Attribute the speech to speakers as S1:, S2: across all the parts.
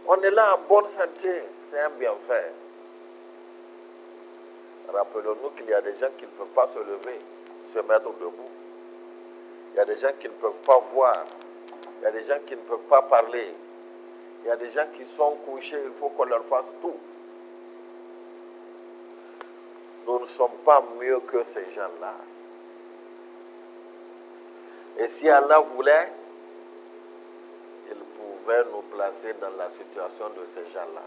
S1: On est là en bonne santé, c'est un bienfait. Rappelons-nous qu'il y a des gens qui ne peuvent pas se lever, se mettre debout. Il y a des gens qui ne peuvent pas voir. Il y a des gens qui ne peuvent pas parler. Il y a des gens qui sont couchés, il faut qu'on leur fasse tout. Nous ne sommes pas mieux que ces gens-là. Et si Allah voulait, il pouvait nous placer dans la situation de ces gens-là.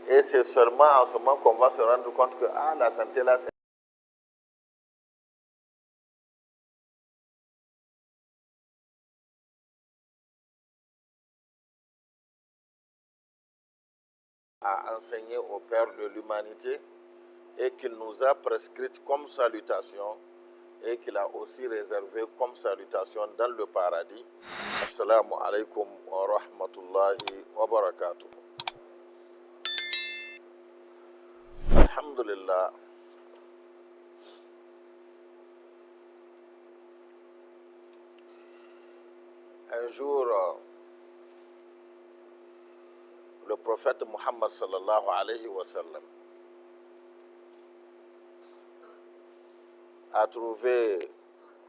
S1: Et c'est seulement en ce moment qu'on va se rendre compte que la santé là, c'est à enseigner au Père de l'humanité et qu'il nous a prescrite comme salutation et qu'il a aussi réservé comme salutation dans le paradis. Assalamu alaikum wa rahmatullahi wa barakatuh. Alhamdulillah. Un jour, le prophète Muhammad sallallahu alayhi wa sallam a trouvé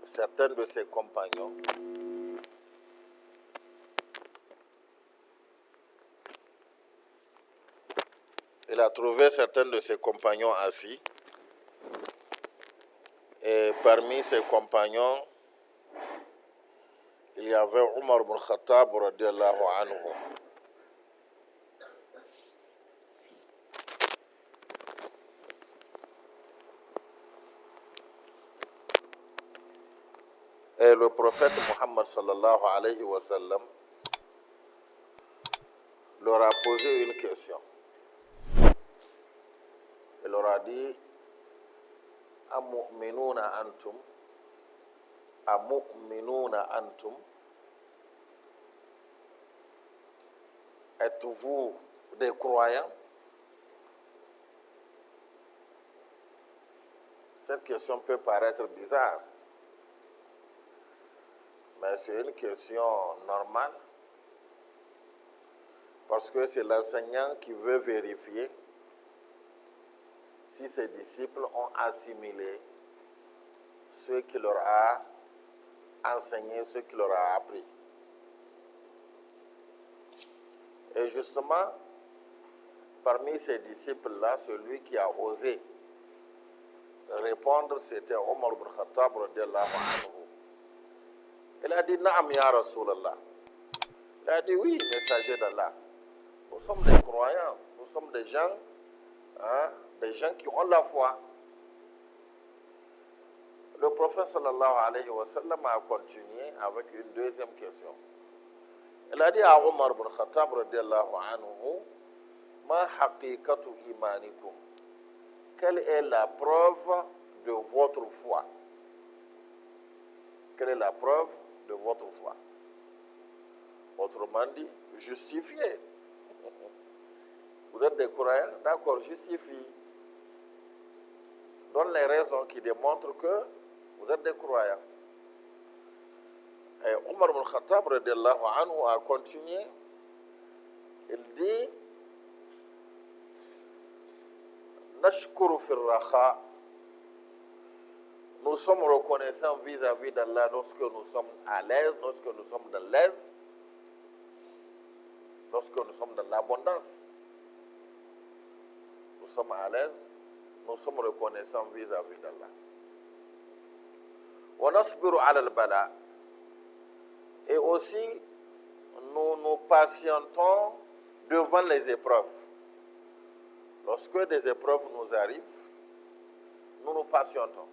S1: certains de ses compagnons assis. Et parmi ses compagnons, il y avait Omar ibn Khattab radiallahu anhu. Et le prophète Muhammad sallallahu alayhi wa sallam leur a posé une question. Il leur a dit, Amu'minuna antum, êtes-vous des croyants? Cette question peut paraître bizarre, mais c'est une question normale parce que c'est l'enseignant qui veut vérifier si ses disciples ont assimilé ce qu'il leur a enseigné, ce qu'il leur a appris. Et justement, parmi ces disciples-là, celui qui a osé répondre, c'était Omar ibn Khattab radiallahu anhu. Il a dit, Naam ya Rasulallah. Il a dit, oui, messager d'Allah. Nous sommes des croyants, nous sommes des gens qui ont la foi. Le prophète sallallahu alayhi wa sallam a continué avec une deuxième question. Il a dit à Omar ibn Khattab radiallahu anhu, Ma haqiqatu imanikum. Quelle est la preuve de votre foi? Quelle est la preuve de votre foi? Autrement dit, justifiez. Vous êtes des croyants? D'accord, justifie. Donne les raisons qui démontrent que vous êtes des croyants. Et Omar ibn Khattab radiallahu anhu a continué. Il dit, Nashkuru fil raha. Nous sommes reconnaissants vis-à-vis d'Allah lorsque nous sommes à l'aise, lorsque nous sommes dans l'aise, lorsque nous sommes dans l'abondance. Nous sommes à l'aise, nous sommes reconnaissants vis-à-vis d'Allah. Wa nasbiru ala al-bala. Et aussi, nous nous patientons devant les épreuves. Lorsque des épreuves nous arrivent, nous nous patientons.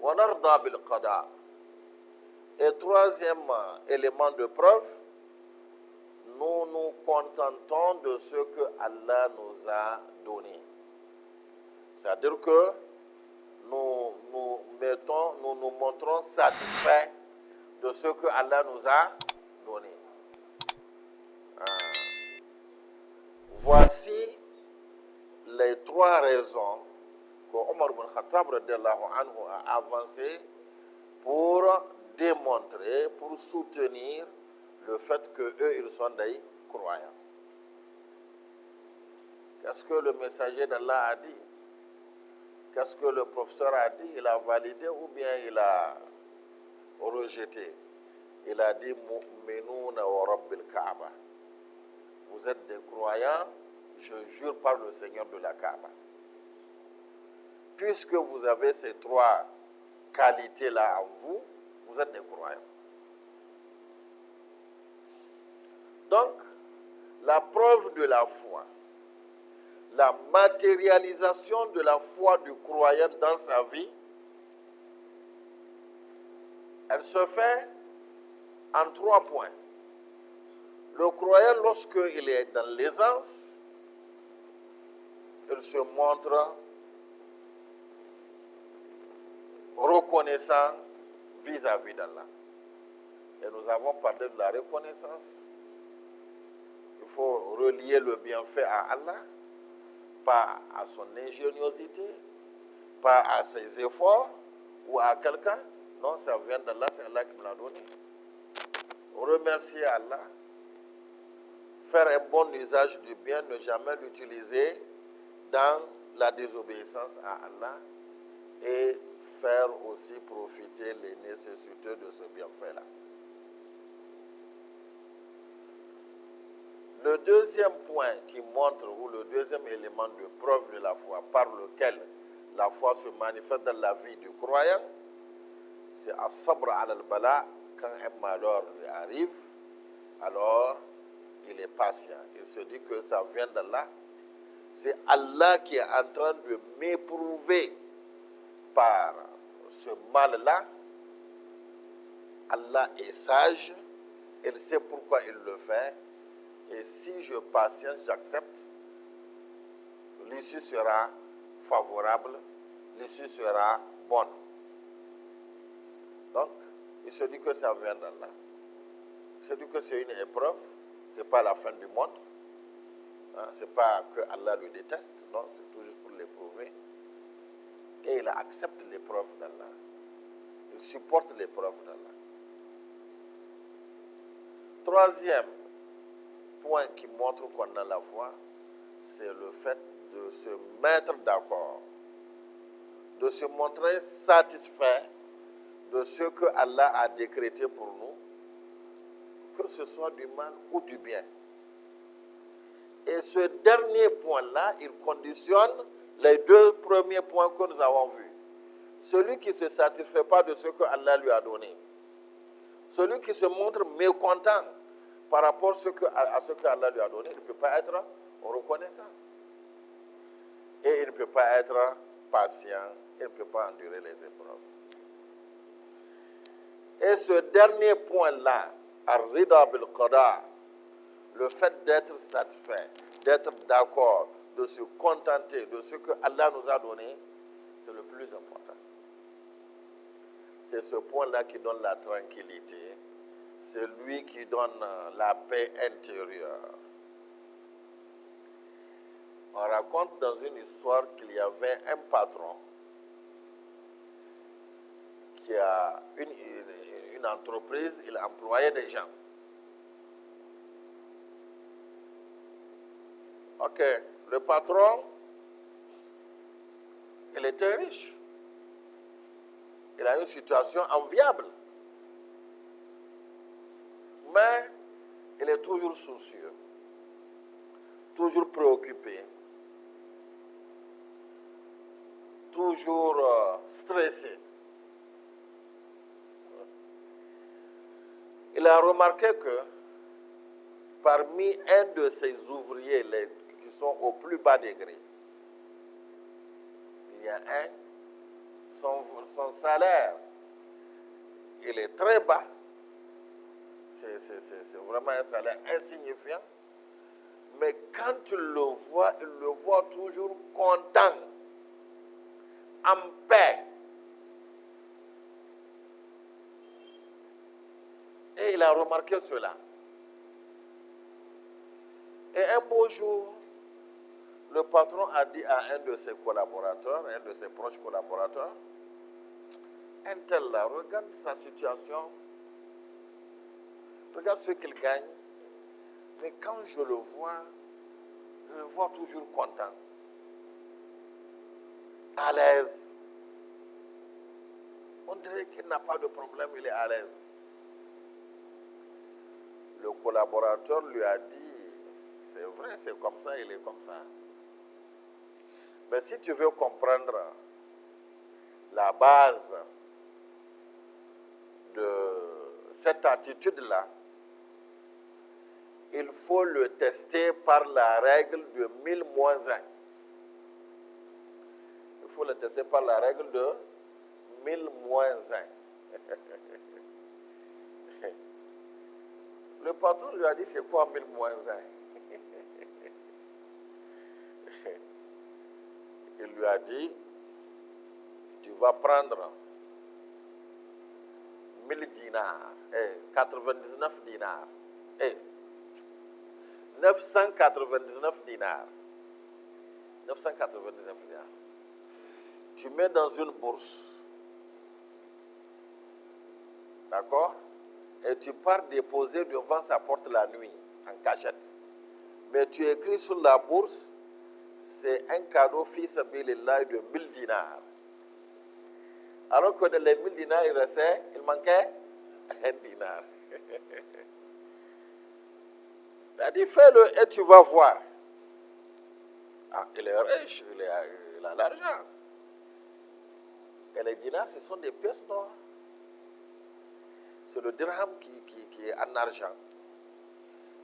S1: Wa narda bil qada. Et troisième élément de preuve, nous nous contentons de ce que Allah nous a donné. C'est-à-dire que nous nous montrons satisfaits de ce que Allah nous a donné. Voici les trois raisons que Omar ibn Khattab radiallahu anhu a avancées pour démontrer, pour soutenir le fait qu'eux, ils sont des croyants. Qu'est-ce que le messager d'Allah a dit? Qu'est-ce que le professeur a dit? Il a validé ou bien il a rejeté? Il a dit Mu'minuna wa Rabbil Kaaba. Vous êtes des croyants, je jure par le Seigneur de la Kaaba. Puisque vous avez ces trois qualités-là en vous, vous êtes des croyants. Donc, la preuve de la foi, la matérialisation de la foi du croyant dans sa vie, elle se fait en 3 points. Le croyant, lorsqu'il est dans l'aisance, il se montre reconnaissant vis-à-vis d'Allah. Et nous avons parlé de la reconnaissance. Il faut relier le bienfait à Allah, pas à son ingéniosité, pas à ses efforts ou à quelqu'un. Non, ça vient d'Allah, c'est Allah qui me l'a donné. Remercier Allah, faire un bon usage du bien, ne jamais l'utiliser dans la désobéissance à Allah et faire aussi profiter les nécessiteux de ce bienfait-là. Le deuxième point qui montre, ou le deuxième élément de preuve de la foi, par lequel la foi se manifeste dans la vie du croyant, c'est as-sabr al-bala, quand un malheur lui arrive, alors il est patient. Il se dit que ça vient d'Allah. C'est Allah qui est en train de m'éprouver par ce mal-là. Allah est sage, il sait pourquoi il le fait. Et si je patiente, j'accepte, l'issue sera favorable, l'issue sera bonne. Donc, il se dit que ça vient d'Allah. Il se dit que c'est une épreuve, ce n'est pas la fin du monde. Hein, ce n'est pas que Allah le déteste, non, c'est tout juste pour l'éprouver. Et il accepte l'épreuve d'Allah. Il supporte l'épreuve d'Allah. Troisième point qui montre qu'on a la foi, c'est le fait de se mettre d'accord, de se montrer satisfait de ce que Allah a décrété pour nous, que ce soit du mal ou du bien. Et ce dernier point-là, il conditionne les 2 premiers points que nous avons vus. Celui qui ne se satisfait pas de ce que Allah lui a donné, celui qui se montre mécontent par rapport à ce que Allah lui a donné, il ne peut pas être reconnaissant. Et il ne peut pas être patient, il ne peut pas endurer les épreuves. Et ce dernier point-là, ar-rida bil-qada, le fait d'être satisfait, d'être d'accord, de se contenter de ce que Allah nous a donné, c'est le plus important. C'est ce point-là qui donne la tranquillité, c'est lui qui donne la paix intérieure. On raconte dans une histoire qu'il y avait un patron qui a une entreprise, il employait des gens. Ok, le patron, il était riche. Il a une situation enviable. Mais il est toujours soucieux, toujours préoccupé, toujours stressé. Il a remarqué que parmi un de ses ouvriers qui sont au plus bas degré, il y a un, son salaire, il est très bas. C'est vraiment un salaire insignifiant. Mais quand il le voit toujours content, en paix. Et il a remarqué cela. Et un beau jour, le patron a dit à un de ses collaborateurs, un de ses proches collaborateurs, un tel là, regarde sa situation. Regarde ce qu'il gagne. Mais quand je le vois toujours content, à l'aise. On dirait qu'il n'a pas de problème, il est à l'aise. Le collaborateur lui a dit, c'est vrai, c'est comme ça, il est comme ça. Mais si tu veux comprendre la base de cette attitude-là, il faut le tester par la règle de 1000 moins 1. Il faut le tester par la règle de 1000 moins 1. Le patron lui a dit, c'est quoi 1000 moins 1? Il lui a dit, tu vas prendre 1000 dinars, 99 dinars, 999 dinars. 999 dinars. Tu mets dans une bourse. D'accord? Et tu pars déposer devant sa porte la nuit, en cachette. Mais tu écris sur la bourse, c'est un cadeau fils sabilillah de 1000 dinars. Alors que de les 1000 dinars, il manquait un dinar. Il a dit, fais-le et tu vas voir. Ah, il est riche, il a l'argent. Et les dinars, ce sont des pièces d'or. C'est le dirham qui est en argent.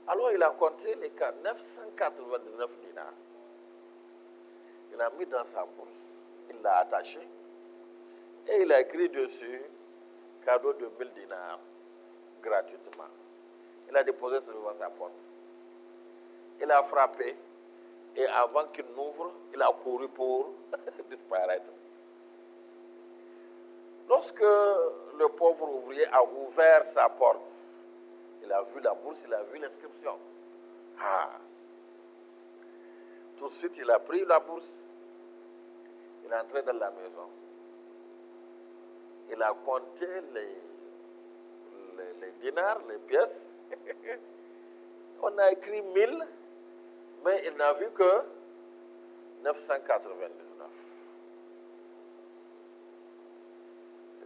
S1: Alors il a compté les 999 dinars. Il a mis dans sa bourse. Il l'a attaché. Et il a écrit dessus, cadeau de 1000 dinars, gratuitement. Il a déposé ça devant sa porte. Il a frappé. Et avant qu'il n'ouvre, il a couru pour disparaître. Lorsque le pauvre ouvrier a ouvert sa porte, il a vu la bourse, il a vu l'inscription. Ah! Tout de suite, il a pris la bourse. Il est entré dans la maison. Il a compté les dinars, les pièces. On a écrit 1000, mais il n'a vu que 999.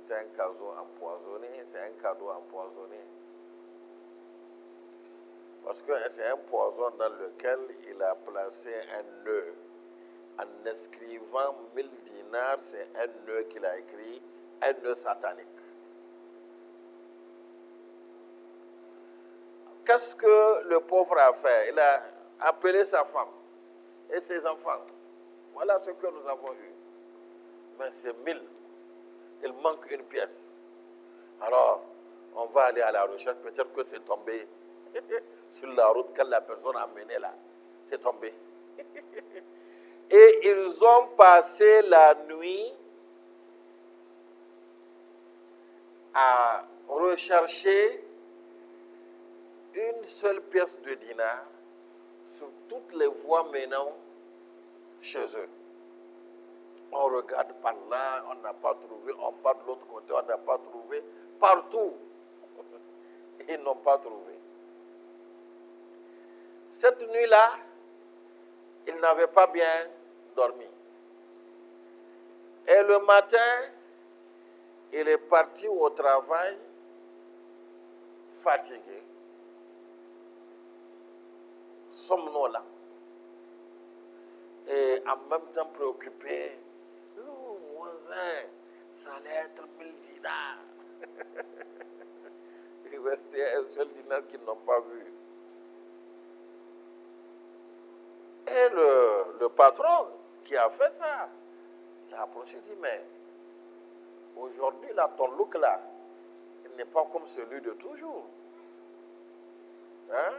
S1: C'est un cadeau empoisonné, c'est un cadeau empoisonné. Parce que c'est un poison dans lequel il a placé un nœud. En inscrivant 1000 dinars, c'est un nœud qu'il a écrit, un nœud satanique. Qu'est-ce que le pauvre a fait? Il a appelé sa femme et ses enfants. Voilà ce que nous avons eu. Mais c'est 1000. Il manque une pièce. Alors, on va aller à la recherche. Peut-être que c'est tombé sur la route que la personne a menée là. C'est tombé. Et ils ont passé la nuit à rechercher une seule pièce de dinar sur toutes les voies menant chez eux. On regarde par là, on n'a pas trouvé, on part de l'autre côté, on n'a pas trouvé, partout. Ils n'ont pas trouvé. Cette nuit-là, ils n'avaient pas bien dormi. Et le matin, il est parti au travail, fatigué, somnolent, et en même temps préoccupé. Oh, moins un, ça allait être 1000 dinars. Il restait un seul dinar qu'ils n'ont pas vu. Et le patron qui a fait ça, il a approché et dit, mais aujourd'hui, là, ton look là, il n'est pas comme celui de toujours. Hein?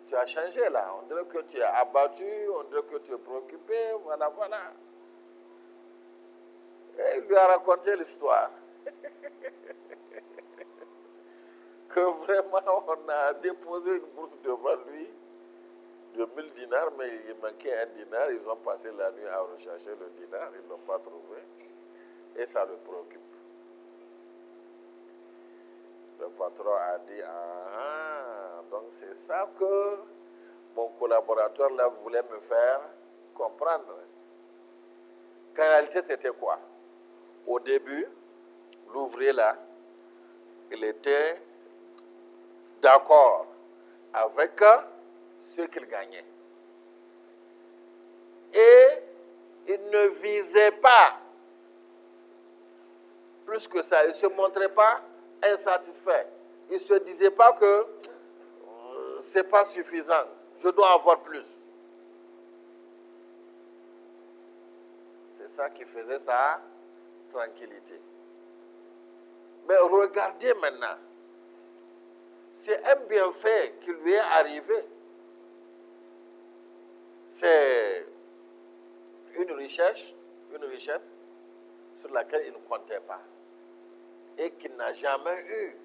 S1: Tu as changé là, on dirait que tu es abattu, on dirait que tu es préoccupé, voilà, voilà. Et il lui a raconté l'histoire. Que vraiment, on a déposé une bourse devant lui de 1000 dinars, mais il manquait un dinar. Ils ont passé la nuit à rechercher le dinar, ils ne l'ont pas trouvé. Et ça le préoccupe. Le le patron a dit, ah, donc c'est ça que mon collaborateur là voulait me faire comprendre. Qu'en réalité, c'était quoi? Au début, l'ouvrier là, il était d'accord avec ce qu'il gagnait. Et il ne visait pas plus que ça. Il ne se montrait pas insatisfait. Il ne se disait pas que ce n'est pas suffisant. Je dois avoir plus. C'est ça qui faisait sa tranquillité. Mais regardez maintenant. C'est un bienfait qui lui est arrivé. C'est une richesse sur laquelle il ne comptait pas et qu'il n'a jamais eu,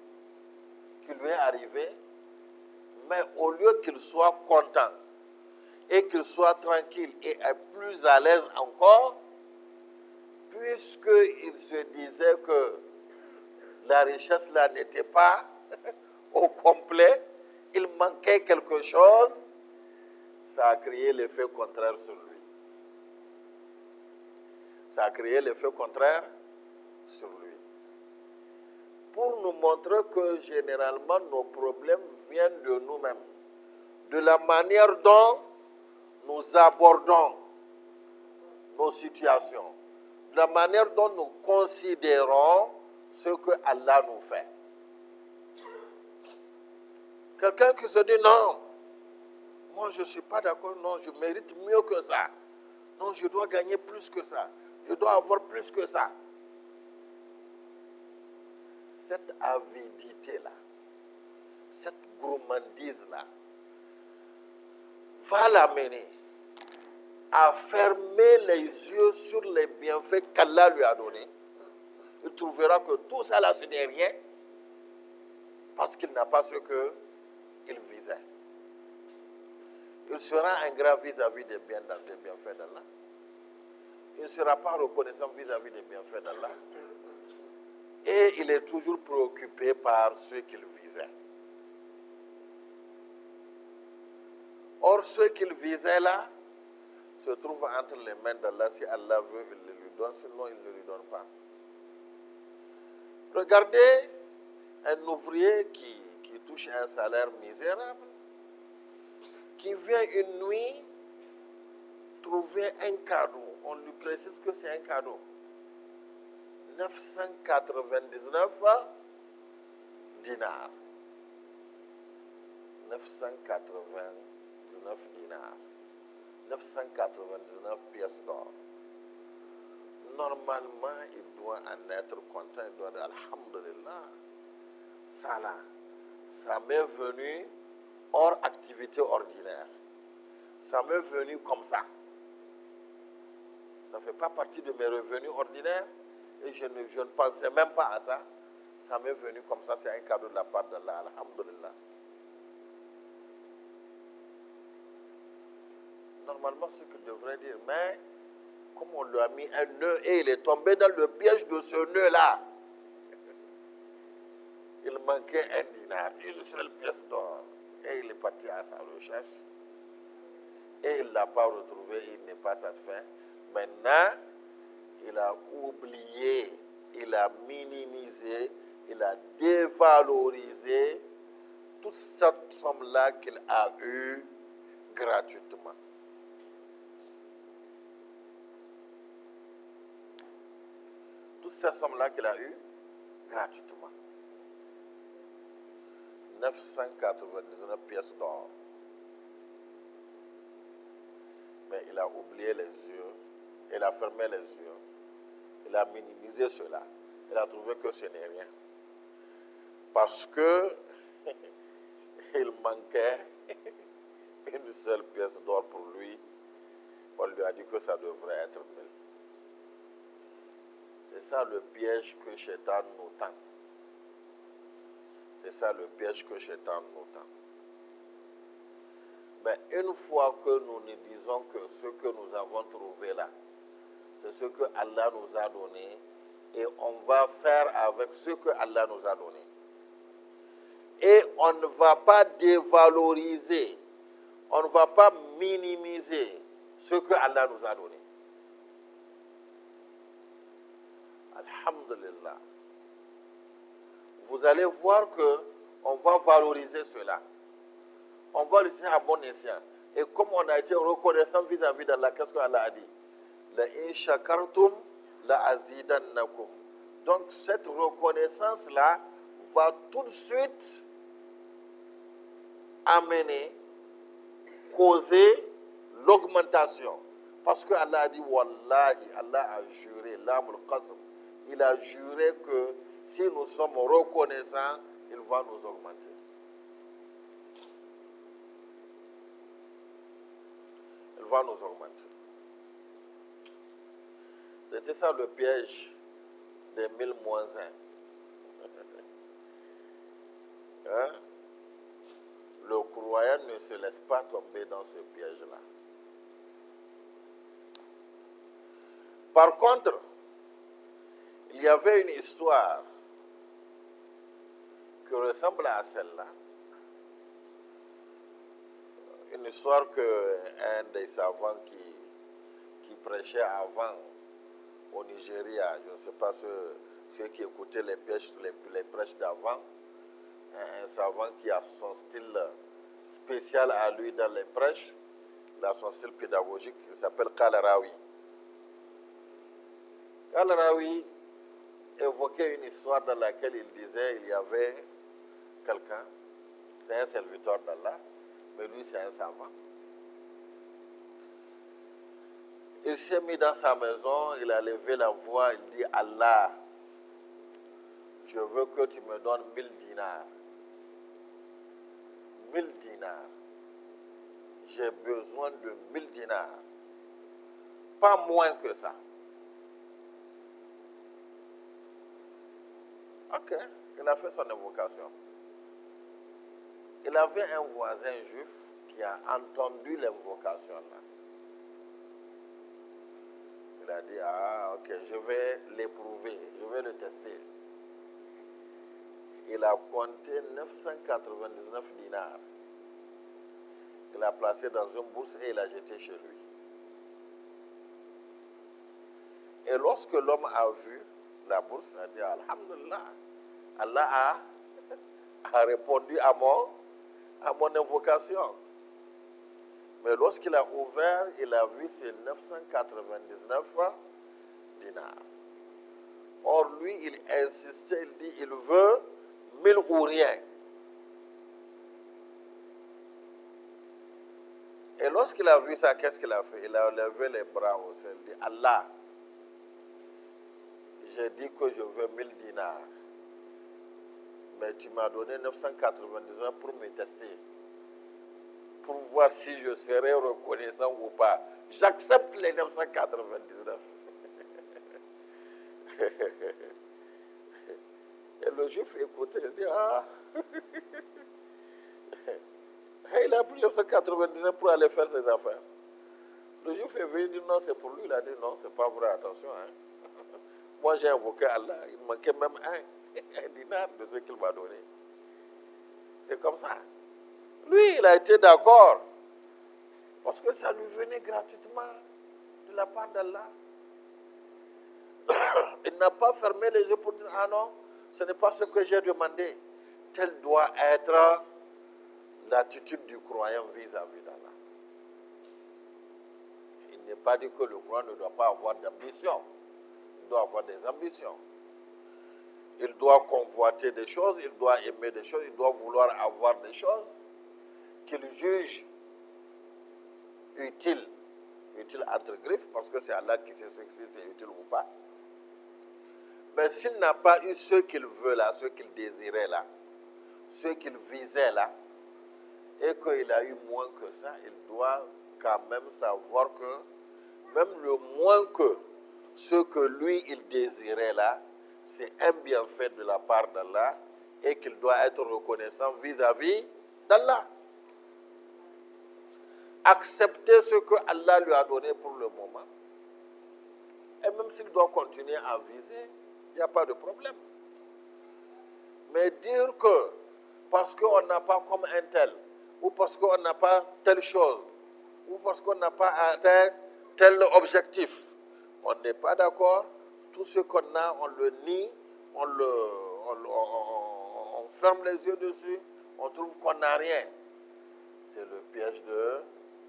S1: qui lui est arrivé, mais au lieu qu'il soit content et qu'il soit tranquille et plus à l'aise encore, puisqu'il se disait que la richesse là n'était pas au complet, il manquait quelque chose, ça a créé l'effet contraire sur lui. Ça a créé l'effet contraire sur lui. Pour nous montrer que généralement nos problèmes viennent de nous-mêmes, de la manière dont nous abordons nos situations, de la manière dont nous considérons ce que Allah nous fait. Quelqu'un qui se dit non, moi je ne suis pas d'accord, non, je mérite mieux que ça. Non, je dois gagner plus que ça. Je dois avoir plus que ça. Cette avidité-là, cette gourmandise-là, va l'amener à fermer les yeux sur les bienfaits qu'Allah lui a donnés. Il trouvera que tout ça là, ce n'est rien, parce qu'il n'a pas ce qu'il visait. Il sera ingrat vis-à-vis des bienfaits d'Allah. Il ne sera pas reconnaissant vis-à-vis des bienfaits d'Allah. Et il est toujours préoccupé par ce qu'il visait. Or, ce qu'il visait là se trouve entre les mains d'Allah. Si Allah veut, il le lui donne, sinon il ne lui donne pas. Regardez un ouvrier qui touche un salaire misérable, qui vient une nuit trouver un cadeau. On lui précise que c'est un cadeau. 999 dinars. 999 dinars. 999 pièces d'or. Normalement, il doit en être content, il doit dire Alhamdulillah. Ça là, ça m'est venu hors activité ordinaire. Ça m'est venu comme ça. Ça ne fait pas partie de mes revenus ordinaires et je ne pensais même pas à ça. Ça m'est venu comme ça, c'est un cadeau de la part d'Allah, alhamdulillah. Normalement, ce qu'il devrait dire, mais comme on lui a mis un nœud et il est tombé dans le piège de ce nœud-là, il manquait un dinar, une seule pièce d'or. Et il est parti à sa recherche. Et il ne l'a pas retrouvé, il n'est pas satisfait. Maintenant, il a oublié, il a minimisé, il a dévalorisé toute cette somme-là qu'il a eue gratuitement. Toute cette somme-là qu'il a eue gratuitement. 999 pièces d'or. Mais il a oublié les yeux, il a fermé les yeux, il a minimisé cela. Il a trouvé que ce n'est rien. Parce que il manquait une seule pièce d'or pour lui. On lui a dit que ça devrait être 1000. C'est ça le piège que Shaitan nous tend. C'est ça le piège que Shaitan nous tend. Mais une fois que nous nous disons que ce que nous avons trouvé là, c'est ce que Allah nous a donné, et on va faire avec ce que Allah nous a donné. Et on ne va pas dévaloriser, on ne va pas minimiser ce que Allah nous a donné. Alhamdulillah. Vous allez voir que on va valoriser cela. On va l'utiliser à bon escient. Et comme on a été reconnaissant vis-à-vis d'Allah, qu'est-ce qu'Allah a dit? La in shakartum la azidannakum. Donc cette reconnaissance-là va tout de suite amener, causer l'augmentation. Parce que Allah a dit, Wallahi, Allah a juré, l'amul qasm, il a juré que si nous sommes reconnaissants, il va nous augmenter. Il va nous augmenter. C'était ça le piège des 1000 moins 1. Hein? Le croyant ne se laisse pas tomber dans ce piège-là. Par contre, il y avait une histoire qui ressemble à celle-là. Une histoire qu'un des savants qui prêchait avant au Nigeria, je ne sais pas ceux qui écoutaient les prêches d'avant, un savant qui a son style spécial à lui dans les prêches, il a son style pédagogique, il s'appelle Kalarawi. Kalarawi évoquait une histoire dans laquelle il disait il y avait quelqu'un, c'est un serviteur d'Allah, mais lui c'est un savant. Il s'est mis dans sa maison, il a levé la voix, il dit Allah, je veux que tu me donnes 1000 dinars. 1000 dinars. J'ai besoin de 1000 dinars. Pas moins que ça. Ok, il a fait son invocation. Il avait un voisin juif qui a entendu l'invocation là. Il a dit, ah ok, je vais l'éprouver, je vais le tester. Il a compté 999 dinars. Il l'a placé dans une bourse et il l'a jeté chez lui. Et lorsque l'homme a vu la bourse, il a dit, Alhamdulillah, Allah a répondu à mon invocation. Mais lorsqu'il a ouvert, il a vu ces 999 dinars. Or, lui, il insistait, il dit, il veut 1000 ou rien. Et lorsqu'il a vu ça, qu'est-ce qu'il a fait? Il a levé les bras au ciel, il dit, Allah, j'ai dit que je veux 1000 dinars. Mais tu m'as donné 999 pour me tester. Pour voir si je serai reconnaissant ou pas. J'accepte les 999. Et le juif écoutait, il dit, ah. Et il a pris 999 pour aller faire ses affaires. Le juif est venu dire, non, c'est pour lui. Il a dit, non, c'est pas vrai, attention. Hein. Moi, j'ai invoqué Allah. Il manquait même un dinar de ce qu'il m'a donné. C'est comme ça. Lui, il a été d'accord. Parce que ça lui venait gratuitement de la part d'Allah. Il n'a pas fermé les yeux pour dire, ah non, ce n'est pas ce que j'ai demandé. Telle doit être l'attitude du croyant vis-à-vis d'Allah. Il n'est pas dit que le croyant ne doit pas avoir d'ambition. Il doit avoir des ambitions. Il doit convoiter des choses, il doit aimer des choses, il doit vouloir avoir des choses qu'il juge utiles entre griffes, parce que c'est Allah qui sait si c'est utile ou pas. Mais s'il n'a pas eu ce qu'il veut là, ce qu'il désirait là, ce qu'il visait là, et qu'il a eu moins que ça, il doit quand même savoir que même le moins que ce que lui il désirait là, c'est un bienfait de la part d'Allah et qu'il doit être reconnaissant vis-à-vis d'Allah. Accepter ce que Allah lui a donné pour le moment. Et même s'il doit continuer à viser, il n'y a pas de problème. Mais dire que parce qu'on n'a pas comme un tel, ou parce qu'on n'a pas telle chose, ou parce qu'on n'a pas atteint tel objectif. On n'est pas d'accord. Tout ce qu'on a, on le nie, on ferme les yeux dessus, on trouve qu'on n'a rien. C'est le piège de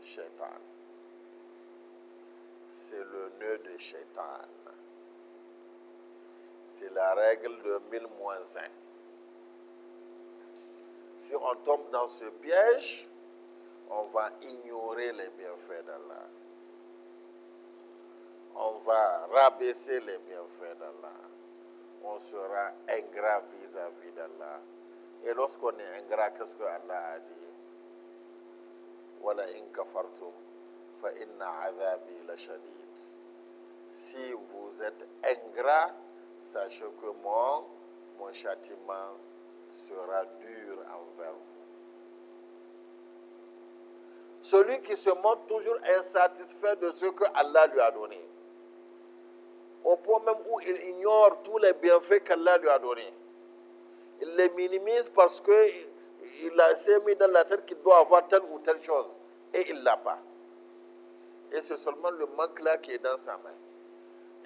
S1: Shaitan. C'est le nœud de Shaitan. C'est la règle de 1000 moins 1. Si on tombe dans ce piège, on va ignorer les bienfaits d'Allah. On va rabaisser les bienfaits d'Allah. On sera ingrat vis-à-vis d'Allah. Et lorsqu'on est ingrat, qu'est-ce que Allah a dit? Wala in kafartum fa inna azabi la shadid. Si vous êtes ingrat, sachez que mon châtiment sera dur envers vous. Celui qui se montre toujours insatisfait de ce que Allah lui a donné, au point même où il ignore tous les bienfaits qu'Allah lui a donnés, il les minimise parce qu'il s'est mis dans la tête qu'il doit avoir telle ou telle chose, et il ne l'a pas. Et c'est seulement le manque-là qui est dans sa main.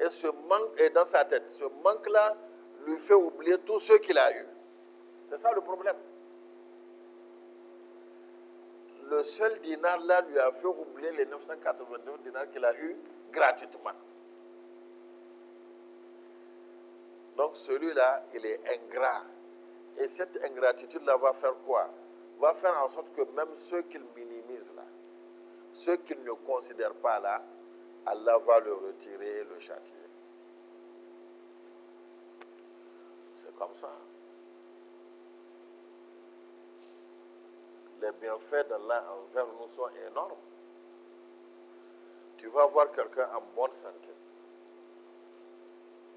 S1: Et ce manque est dans sa tête. Ce manque-là lui fait oublier tout ce qu'il a eu. C'est ça le problème. Le seul dinar là lui a fait oublier les 989 dinars qu'il a eu gratuitement. Donc celui-là, il est ingrat. Et cette ingratitude-là va faire quoi? Va faire en sorte que même ceux qu'il minimise là, ceux qu'il ne considère pas là, Allah va le retirer et le châtier. C'est comme ça. Les bienfaits d'Allah envers nous sont énormes. Tu vas voir quelqu'un en bonne santé.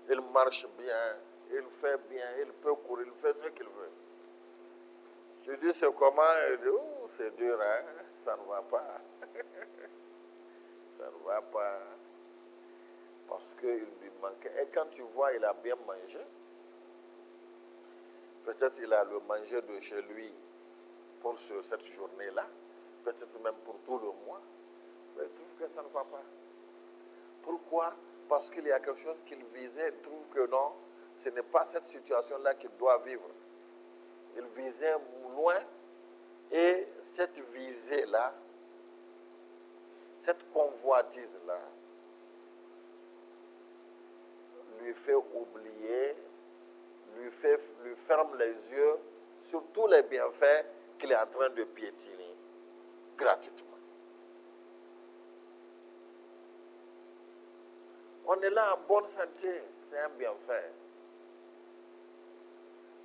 S1: Il marche bien, il fait bien, il peut courir, il fait ce qu'il veut. Je dis c'est comment? Il dit oh, c'est dur, hein? Ça ne va pas. Ça ne va pas. Parce qu'il lui manquait. Et quand tu vois, il a bien mangé. Peut-être il a le manger de chez lui pour cette journée-là. Peut-être même pour tout le mois. Mais il trouve que ça ne va pas. Pourquoi? Parce qu'il y a quelque chose qu'il visait. Il trouve que non, ce n'est pas cette situation-là qu'il doit vivre. Il visait loin. Et cette visée-là, cette convoitise-là, lui fait oublier, lui ferme les yeux sur tous les bienfaits qu'il est en train de piétiner gratuitement. On est là en bonne santé, c'est un bienfait.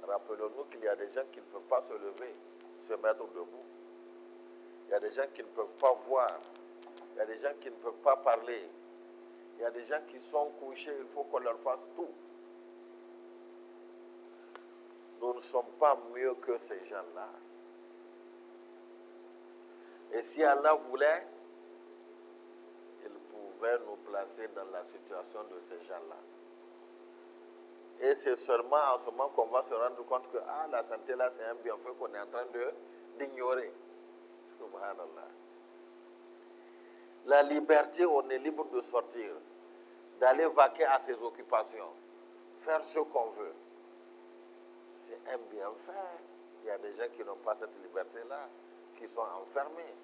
S1: Rappelons-nous qu'il y a des gens qui ne peuvent pas se lever, se mettre debout. Il y a des gens qui ne peuvent pas voir. Il y a des gens qui ne peuvent pas parler. Il y a des gens qui sont couchés, il faut qu'on leur fasse tout. Nous ne sommes pas mieux que ces gens-là. Et si Allah voulait, il pouvait nous placer dans la situation de ces gens-là. Et c'est seulement en ce moment qu'on va se rendre compte que la santé là, c'est un bienfait qu'on est en train d'ignorer. Subhanallah. La liberté, on est libre de sortir, d'aller vaquer à ses occupations, faire ce qu'on veut. C'est un bienfait. Il y a des gens qui n'ont pas cette liberté-là, qui sont enfermés.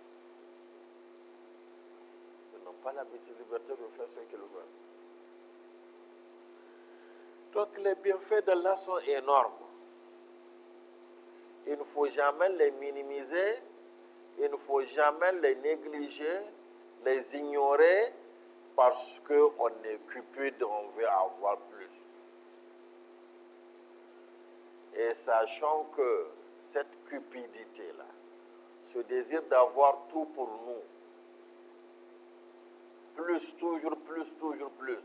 S1: Ils n'ont pas la liberté de faire ce qu'ils veulent. Donc les bienfaits d'Allah sont énormes. Il ne faut jamais les minimiser, il ne faut jamais les négliger, les ignorer parce qu'on est cupide, on veut avoir plus. Et sachant que cette cupidité-là, ce désir d'avoir tout pour nous, plus, toujours plus, toujours plus,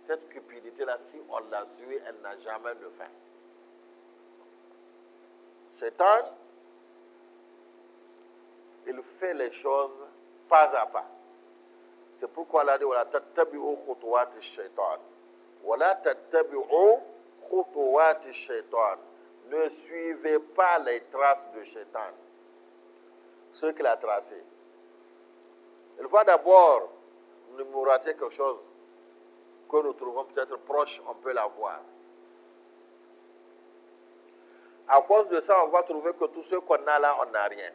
S1: cette cupidité-là, si on la suit, elle n'a jamais de fin. Shaitan, il fait les choses pas à pas. C'est pourquoi Allah dit wala tattabi'u khutuwati shaitan. Wala tattabi'u khutuwati shaitan. ne suivez pas les traces de Shaitan, ce qu'il a tracé. Il faut d'abord nous rater quelque chose que nous trouvons peut-être proche, on peut l'avoir. À cause de ça, on va trouver que tout ce qu'on a là, on n'a rien.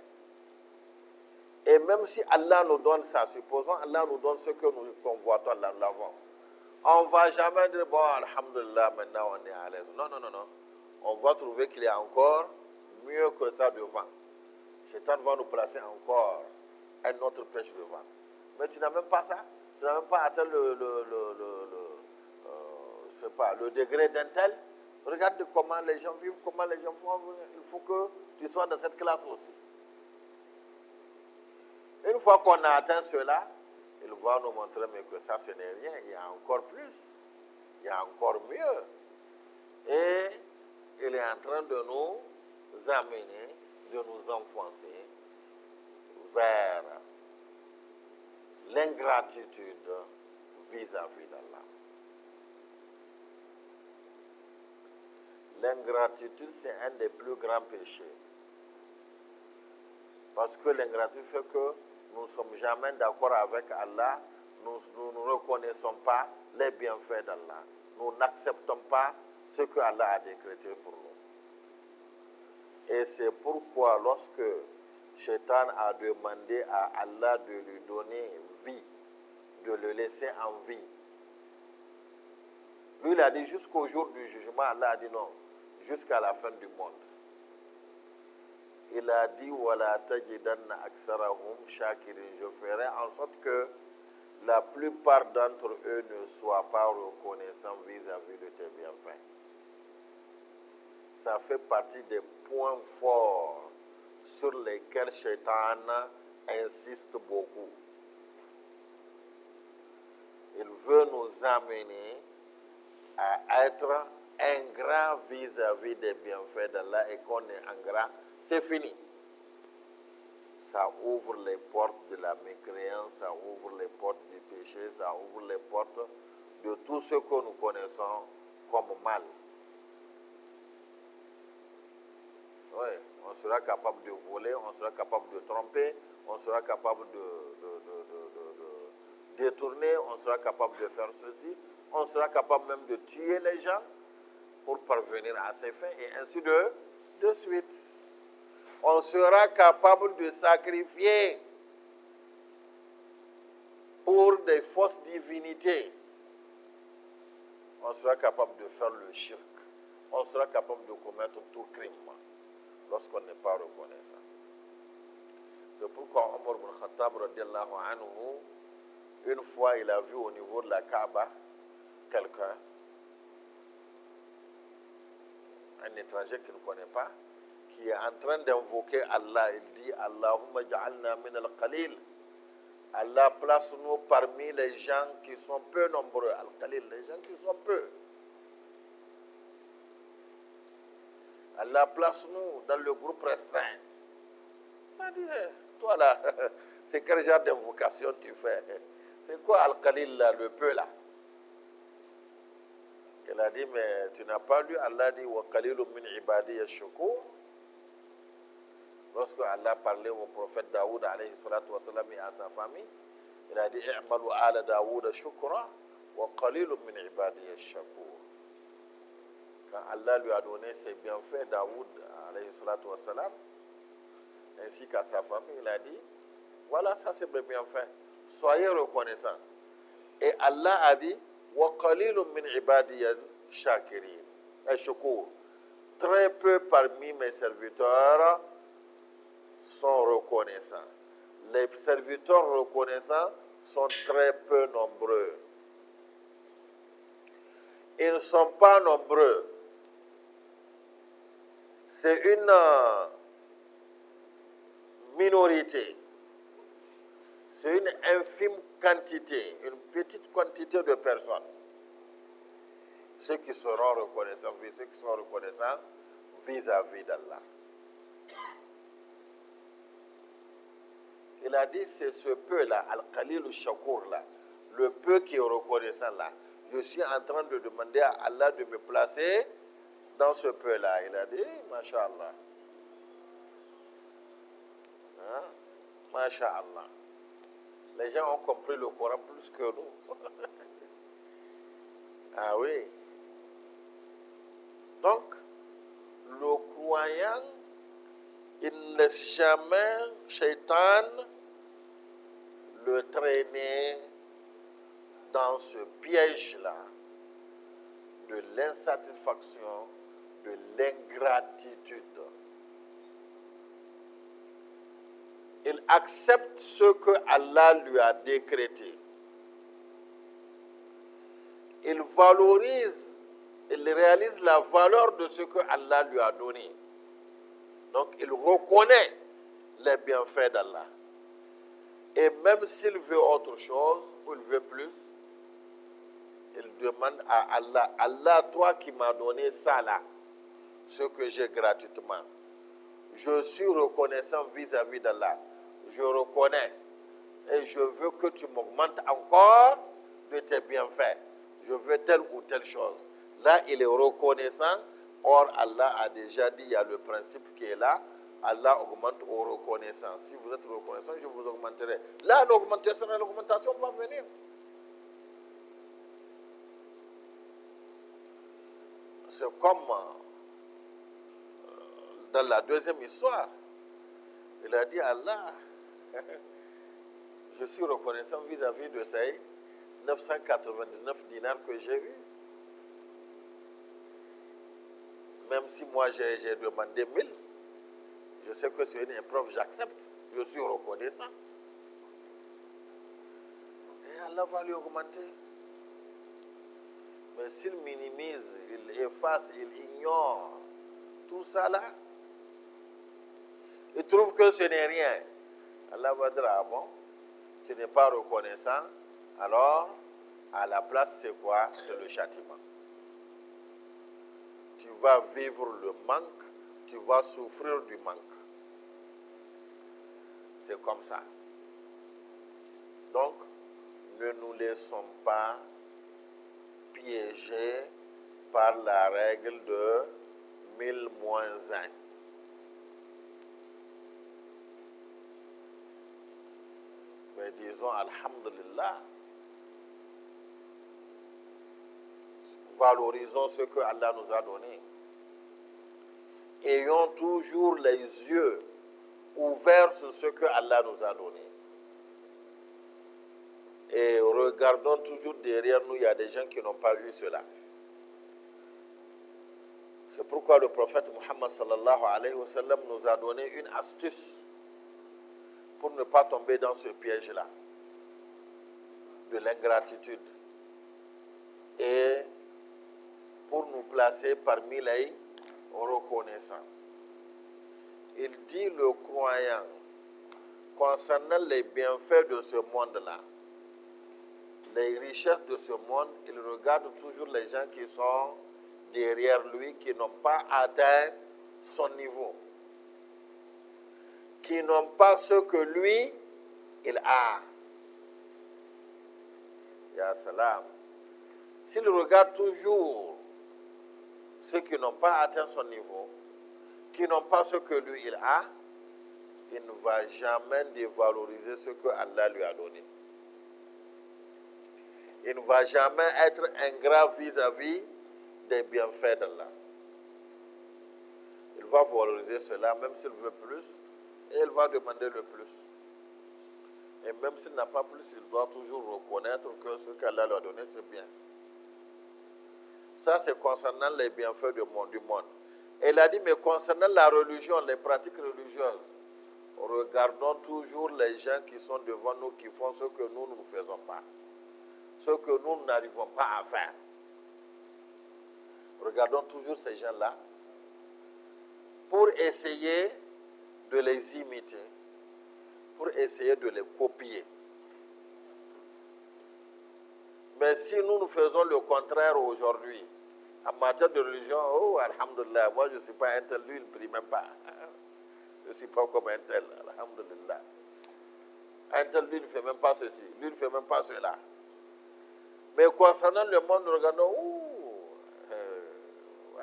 S1: Et même si Allah nous donne ça, supposons Allah nous donne ce que nous convoitons, Allah nous l'avons. On ne va jamais dire, bon, alhamdulillah, maintenant on est à l'aise. Non, non, non, non. On va trouver qu'il y a encore mieux que ça devant. Shaitan va nous placer encore un autre pêche devant. Mais tu n'as même pas ça. Tu n'as même pas atteint le degré d'un tel. Regarde comment les gens vivent, comment les gens font. Il faut que tu sois dans cette classe aussi. Une fois qu'on a atteint cela, il va nous montrer mais que ça, ce n'est rien. Il y a encore plus. Il y a encore mieux. Et il est en train de nous amener, de nous enfoncer vers l'ingratitude vis-à-vis d'Allah. L'ingratitude, c'est un des plus grands péchés. Parce que l'ingratitude fait que nous ne sommes jamais d'accord avec Allah, nous ne reconnaissons pas les bienfaits d'Allah. Nous n'acceptons pas ce que Allah a décrété pour nous. Et c'est pourquoi lorsque Shaitan a demandé à Allah de lui donner vie, de le laisser en vie, lui il a dit jusqu'au jour du jugement, Allah a dit non, jusqu'à la fin du monde. Il a dit wala tajidanna aktharahum shakirin, je ferai en sorte que la plupart d'entre eux ne soient pas reconnaissants vis-à-vis de tes bienfaits. Ça fait partie des points forts sur lesquels Shaitan insiste beaucoup. Il veut nous amener à être ingrats vis-à-vis des bienfaits d'Allah, et qu'on est ingrat, c'est fini. Ça ouvre les portes de la mécréance, ça ouvre les portes du péché, ça ouvre les portes de tout ce que nous connaissons comme mal. Oui, on sera capable de voler, on sera capable de tromper, on sera capable de détourner, on sera capable de faire ceci, on sera capable même de tuer les gens pour parvenir à ses fins, et ainsi de suite. On sera capable de sacrifier pour des fausses divinités. On sera capable de faire le shirk. On sera capable de commettre tout crime lorsqu'on n'est pas reconnaissant. C'est pourquoi Omar ibn Khattab radiallahu anhu, une fois il a vu au niveau de la Kaaba quelqu'un, un étranger qu'il ne connaît pas, qui est en train d'invoquer Allah. Il dit Allahumma ja'alna min al-qalil. Allah, place-nous parmi les gens qui sont peu nombreux. Al-qalil, les gens qui sont peu. Allah, place-nous dans le groupe restreint. Il a dit, toi là, c'est quel genre d'invocation tu fais? C'est quoi Al-qalil là, le peu là? Il a dit, mais tu n'as pas lu, Allah dit wa qalilun min ibadiy ash-shukur. Lorsque Allah parlait au prophète Daoud alayhi salatu wa salam et à sa famille, il a dit i'malu ala Daoud shukra wa qalilun min ibadiy ash-shakur. Quand Allah lui a donné ses bienfaits, Daoud alayhi salatu wa salam, ainsi qu'à sa famille, il a dit voilà, ça c'est mes bienfaits, soyez reconnaissants. Et Allah a dit wa qalilun min ibadiy shakirin ash-shukur. Très peu parmi mes serviteurs sont reconnaissants. Les serviteurs reconnaissants sont très peu nombreux. Ils ne sont pas nombreux. C'est une minorité. C'est une infime quantité, une petite quantité de personnes. Ceux qui seront reconnaissants, ceux qui sont reconnaissants vis-à-vis d'Allah. Il a dit, c'est ce peu-là, Al-Qalil al-Shakur là, le peu qui est reconnaissant là. Je suis en train de demander à Allah de me placer dans ce peu-là. Il a dit, Masha'Allah. Hein? Masha'Allah. Les gens ont compris le Coran plus que nous. Ah oui. Donc, le croyant, il ne laisse jamais Shaitan le traîner dans ce piège-là de l'insatisfaction, de l'ingratitude. Il accepte ce que Allah lui a décrété. Il valorise, il réalise la valeur de ce que Allah lui a donné. Donc, il reconnaît les bienfaits d'Allah. Et même s'il veut autre chose, ou il veut plus, il demande à Allah, Allah, toi qui m'as donné ça là, ce que j'ai gratuitement, je suis reconnaissant vis-à-vis d'Allah. Je reconnais et je veux que tu m'augmentes encore de tes bienfaits. Je veux telle ou telle chose. Là, il est reconnaissant. Or, Allah a déjà dit, il y a le principe qui est là. Allah augmente aux reconnaissants. Si vous êtes reconnaissant, je vous augmenterai. Là, l'augmentation va venir. C'est comme dans la deuxième histoire. Il a dit, Allah, je suis reconnaissant vis-à-vis de ces 999 dinars que j'ai eus. Même si moi j'ai demandé 1000, je sais que c'est une épreuve, j'accepte. Je suis reconnaissant. Et Allah va lui augmenter. Mais s'il minimise, il efface, il ignore tout ça là, il trouve que ce n'est rien. Allah va dire, ah bon, tu n'es pas reconnaissant, alors à la place c'est quoi? C'est le châtiment. Tu vas vivre le manque, tu vas souffrir du manque. C'est comme ça. Donc, ne nous laissons pas piéger par la règle de 1000 moins 1. Mais disons Alhamdulillah. Valorisons ce que Allah nous a donné. Ayons toujours les yeux ouverts sur ce que Allah nous a donné. Et regardons toujours derrière nous, il y a des gens qui n'ont pas eu cela. C'est pourquoi le prophète Muhammad sallallahu alayhi wa sallam nous a donné une astuce pour ne pas tomber dans ce piège-là de l'ingratitude et pour nous placer parmi les reconnaissants. Il dit le croyant concernant les bienfaits de ce monde-là, les richesses de ce monde, il regarde toujours les gens qui sont derrière lui, qui n'ont pas atteint son niveau, qui n'ont pas ce que lui, il a. Ya salam. S'il regarde toujours ceux qui n'ont pas atteint son niveau, qui n'ont pas ce que lui, il a, il ne va jamais dévaloriser ce que Allah lui a donné. Il ne va jamais être ingrat vis-à-vis des bienfaits d'Allah. Il va valoriser cela, même s'il veut plus, et il va demander le plus. Et même s'il n'a pas plus, il doit toujours reconnaître que ce qu'Allah lui a donné, c'est bien. Ça, c'est concernant les bienfaits du monde. Et il a dit, mais concernant la religion, les pratiques religieuses, regardons toujours les gens qui sont devant nous, qui font ce que nous ne faisons pas. Ce que nous n'arrivons pas à faire. Regardons toujours ces gens-là pour essayer de les imiter, pour essayer de les copier. Mais si nous faisons le contraire aujourd'hui, en matière de religion, oh, alhamdulillah, moi je ne suis pas un tel, lui il ne prie même pas. Je ne suis pas comme un tel, alhamdulillah. Un tel, lui il ne fait même pas ceci, lui il ne fait même pas cela. Mais concernant le monde, regardons,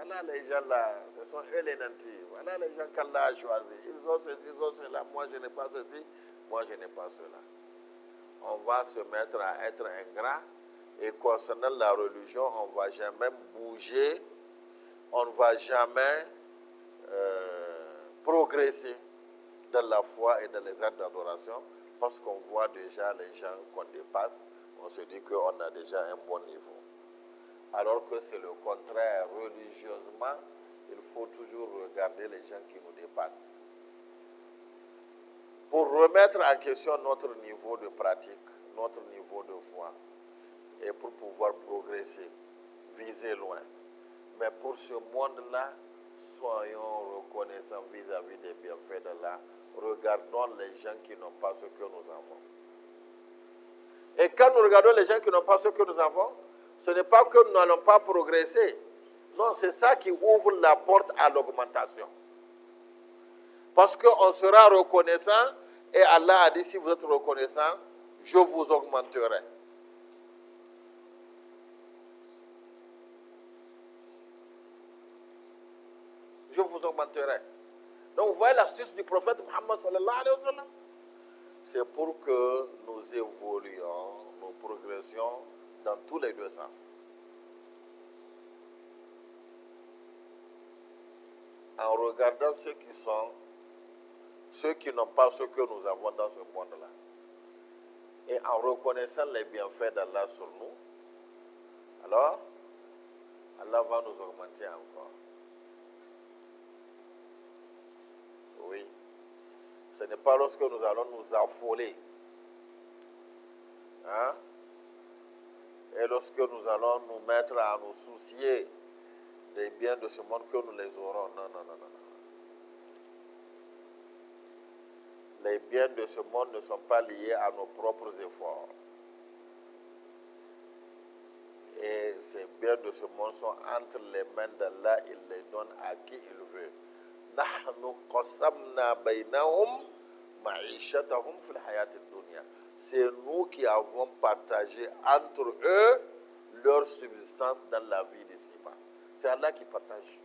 S1: Voilà les gens là, ce sont eux les nantis. Voilà les gens qu'Allah a choisis. Ils ont ceci, ils ont cela. Moi, je n'ai pas ceci. Moi, je n'ai pas cela. On va se mettre à être ingrat. Et concernant la religion, on ne va jamais bouger. On ne va jamais progresser dans la foi et dans les actes d'adoration parce qu'on voit déjà les gens qu'on dépasse. On se dit qu'on a déjà un bon niveau. Alors que c'est le contraire. Religieusement, il faut toujours regarder les gens qui nous dépassent. Pour remettre en question notre niveau de pratique, notre niveau de foi, et pour pouvoir progresser, viser loin. Mais pour ce monde-là, soyons reconnaissants vis-à-vis des bienfaits d'Allah. Regardons les gens qui n'ont pas ce que nous avons. Et quand nous regardons les gens qui n'ont pas ce que nous avons, ce n'est pas que nous n'allons pas progresser. Non, c'est ça qui ouvre la porte à l'augmentation. Parce qu'on sera reconnaissant et Allah a dit, si vous êtes reconnaissant, je vous augmenterai. Je vous augmenterai. Donc vous voyez l'astuce du prophète Muhammad sallallahu alayhi wa sallam. C'est pour que nous évoluions, nous progressions dans tous les deux sens. En regardant ceux qui n'ont pas ce que nous avons dans ce monde-là. Et en reconnaissant les bienfaits d'Allah sur nous, alors, Allah va nous augmenter encore. Oui. Ce n'est pas lorsque nous allons nous affoler. Hein? Et lorsque nous allons nous mettre à nous soucier des biens de ce monde que nous les aurons. Non, non, non, non. Les biens de ce monde ne sont pas liés à nos propres efforts. Et ces biens de ce monde sont entre les mains d'Allah, il les donne à qui il veut. C'est nous qui avons partagé entre eux leur subsistance dans la vie d'ici-bas. C'est Allah qui partage.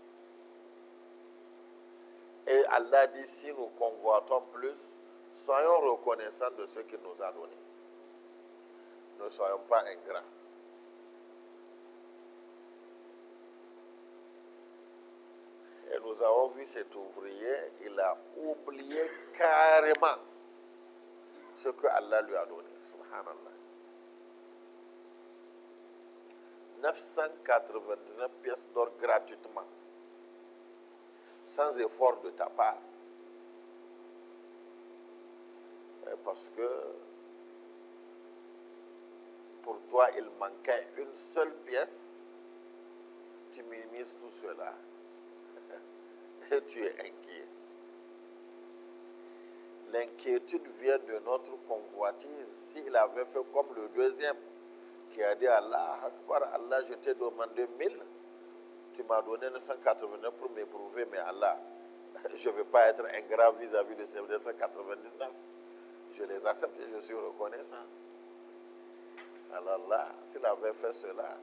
S1: Et Allah dit, si nous convoitons plus, soyons reconnaissants de ce qu'il nous a donné. Ne soyons pas ingrats. Et nous avons vu cet ouvrier, il a oublié carrément ce que Allah lui a donné. Subhanallah. 999 pièces d'or gratuitement, sans effort de ta part. Parce que pour toi, il manquait une seule pièce, tu minimises tout cela. Et tu es inquiet. L'inquiétude vient de notre convoitise. S'il avait fait comme le deuxième, qui a dit Allah Akbar, Allah, je t'ai demandé 1000, tu m'as donné 989 pour m'éprouver, mais Allah, je ne vais pas être ingrat vis-à-vis de ces 999. Je les accepte et je suis reconnaissant. Alors là, s'il avait fait cela,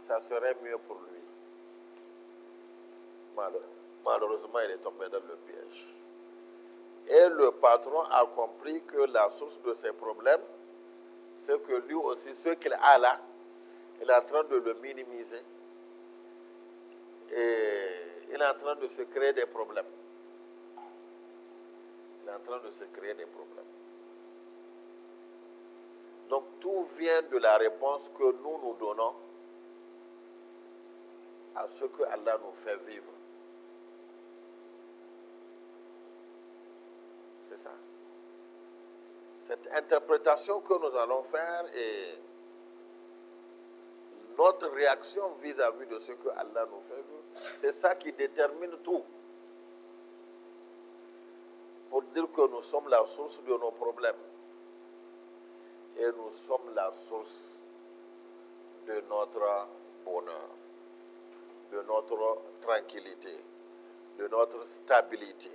S1: ça serait mieux pour lui. Malheureusement, il est tombé dans le piège. Et le patron a compris que la source de ses problèmes, c'est que lui aussi, ce qu'il a là, il est en train de le minimiser. Et il est en train de se créer des problèmes. Il est en train de se créer des problèmes. Donc tout vient de la réponse que nous donnons à ce que Allah nous fait vivre. C'est ça. Cette interprétation que nous allons faire et notre réaction vis-à-vis de ce que Allah nous fait vivre, c'est ça qui détermine tout. Pour dire que nous sommes la source de nos problèmes. Et nous sommes la source de notre bonheur, de notre tranquillité, de notre stabilité,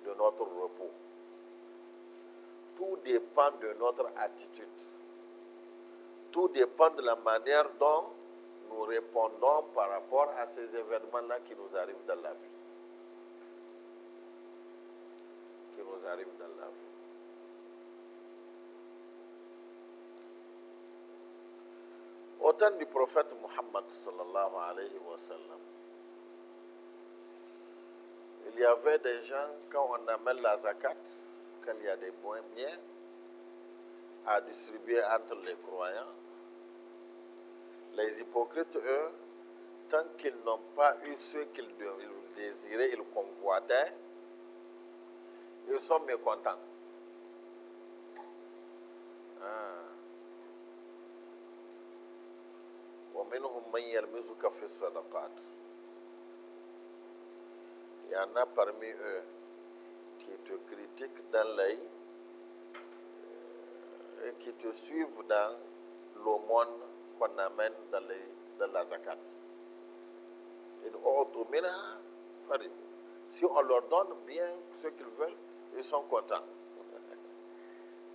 S1: de notre repos. Tout dépend de notre attitude. Tout dépend de la manière dont nous répondons par rapport à ces événements-là qui nous arrivent dans la vie. Qui nous arrivent dans la vie. Au temps du prophète Muhammad sallallahu alayhi wa sallam, il y avait des gens, quand on amène la zakat, quand il y a des biens à distribuer entre les croyants, les hypocrites, eux, tant qu'ils n'ont pas eu ce qu'ils désiraient, ils convoitaient, ils sont mécontents. Il y en a parmi eux qui te critiquent dans l'œil et qui te suivent dans l'aumône qu'on amène dans la zakat. Si on leur donne bien ce qu'ils veulent, ils sont contents.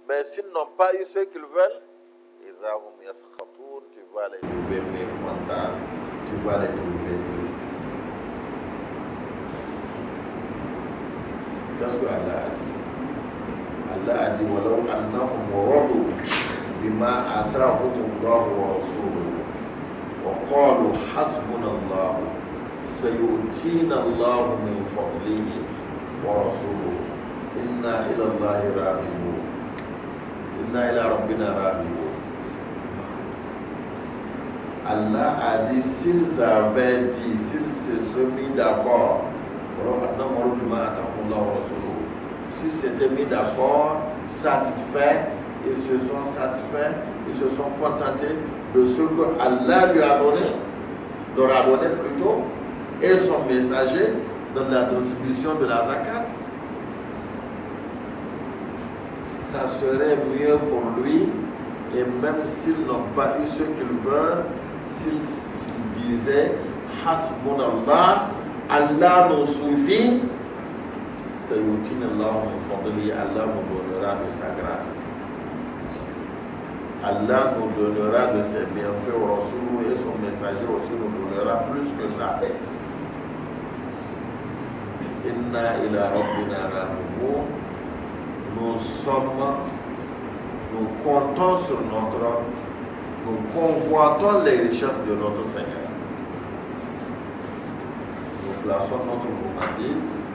S1: Mais s'ils n'ont pas eu ce qu'ils veulent, tu vas les trouver mécontents, tu vas les trouver tristes. C'est ce que Allah a dit. Allah a dit وَلَوْ أَنَّهُمْ رَضُوا بِمَا آتَاهُمُ اللَّهُ وَرَسُولُهُ وَقَالُوا حَسْبُنَا اللَّهُ سَيُؤْتِينَا اللَّهُ مِنْ فَضْلِهِ وَرَسُولُهُ إِنَّا إِلَى اللَّهِ رَاغِبُونَ إِنَّا إِلَى رَبِّنَا رَاغِبُونَ. Allah a dit, s'ils avaient dit, s'ils se sont mis d'accord, s'ils s'étaient mis d'accord, satisfaits, ils se sont satisfaits, ils se sont contentés de ce que Allah lui a donné, leur a donné plutôt, et son messager dans la distribution de la zakat. Ça serait mieux pour lui, et même s'ils n'ont pas eu ce qu'ils veulent, s'ils disaient Hasbunallah, Allah nous suffit, Allah nous donnera de sa grâce. Allah nous donnera de ses bienfaits au Rasoul et son messager aussi nous donnera plus que ça. Inna ila rabbina raghibun. Nous comptons sur nous convoitons les richesses de notre Seigneur. Nous plaçons notre gourmandise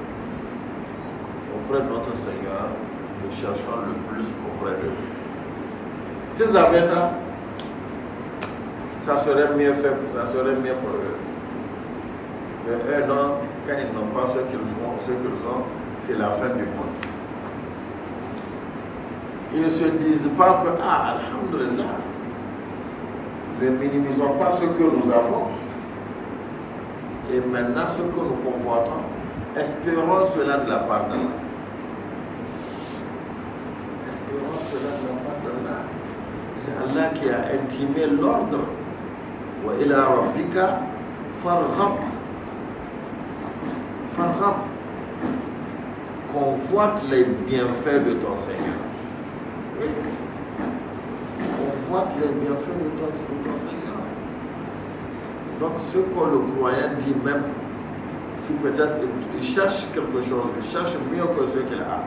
S1: auprès de notre Seigneur, nous cherchons le plus auprès de lui. S'ils avaient ça, ça serait mieux fait, ça serait mieux pour eux. Mais eux, non, quand ils n'ont pas ce qu'ils font, ce qu'ils ont, c'est la fin du monde. Ils ne se disent pas que, alhamdulillah, ne minimisons pas ce que nous avons. Et maintenant, ce que nous convoitons, espérons cela de la part d'Allah. Espérons cela de la part d'Allah. C'est Allah qui a intimé l'ordre. Wa ila rabbika farghab. Farghab. Convoite les bienfaits de ton Seigneur. Oui. Convoite les bienfaits de ton Seigneur. Donc ce que le croyant dit même, si peut-être il cherche quelque chose, il cherche mieux que ce qu'il a.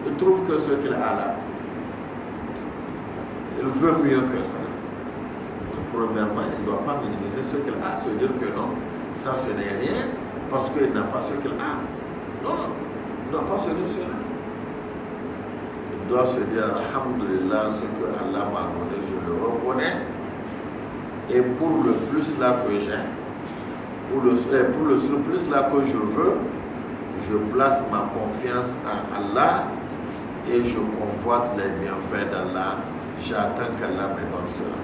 S1: Il trouve que ce qu'il a là, il veut mieux que ça. Premièrement, il ne doit pas minimiser ce qu'il a, se dire que non, ça ce n'est rien, parce qu'il n'a pas ce qu'il a. Non, il ne doit pas se dire cela. Il doit se dire, alhamdulillah, ce que Allah m'a donné, je le reconnais. Et pour le plus là que j'ai, pour le surplus là que je veux, je place ma confiance en Allah et je convoite les bienfaits d'Allah. J'attends qu'Allah me donne cela.